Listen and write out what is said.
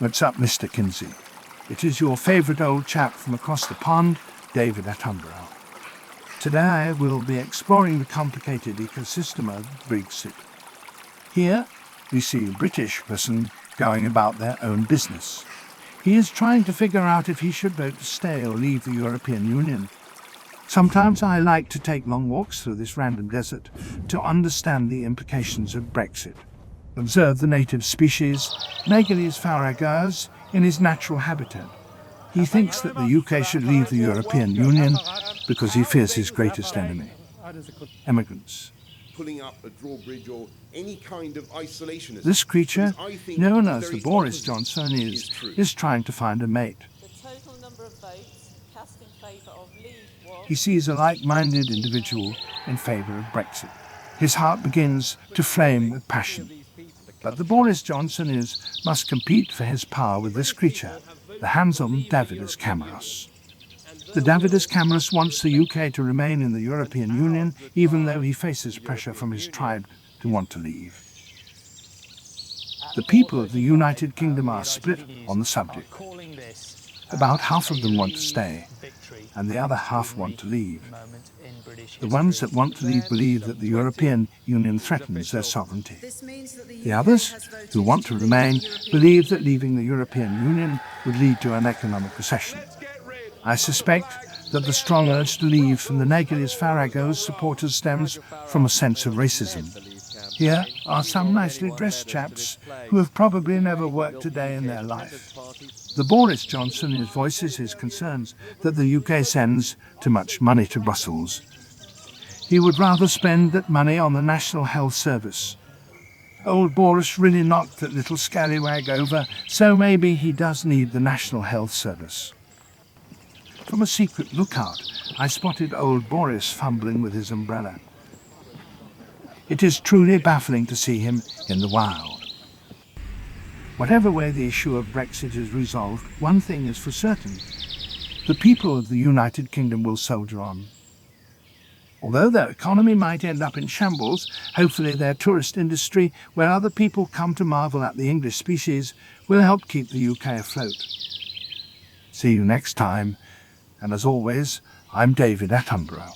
What's up, Mr. Kinsey? It is your favourite old chap from across the pond, David Attenborough. Today we'll be exploring the complicated ecosystem of Brexit. Here we see a British person going about their own business. He is trying to figure out if he should vote to stay or leave the European Union. Sometimes I like to take long walks through this random desert to understand the implications of Brexit. Observe the native species, Megalys farragosa, in his natural habitat. He thinks that the UK should leave the European Union because he fears his greatest enemy, immigrants. Pulling up a drawbridge or any kind of isolationism. This creature, known as the Boris Johnson, is trying to find a mate. The total number of votes cast in favour of leave was... He sees a like-minded individual in favour of Brexit. His heart begins to flame with passion. But the Boris Johnson must compete for his power with this creature, the handsome David Attenborough. The David Attenborough wants the UK to remain in the European Union, even though he faces pressure from his tribe to want to leave. The people of the United Kingdom are split on the subject. About half of them want to stay, and the other half want to leave. The ones that want to leave believe that the European Union threatens their sovereignty. The others, who want to remain, believe that leaving the European Union would lead to an economic recession. I suspect that the strong urge to leave from the Megalys farragosa supporters stems from a sense of racism. Here are some nicely dressed chaps who have probably never worked a day in their life. The Boris Johnson voices his concerns that the UK sends too much money to Brussels. He would rather spend that money on the National Health Service. Old Boris really knocked that little scallywag over, so maybe he does need the National Health Service. From a secret lookout, I spotted old Boris fumbling with his umbrella. It is truly baffling to see him in the wild. Whatever way the issue of Brexit is resolved, one thing is for certain. The people of the United Kingdom will soldier on. Although their economy might end up in shambles, hopefully their tourist industry, where other people come to marvel at the English species, will help keep the UK afloat. See you next time, and as always, I'm David Attenborough.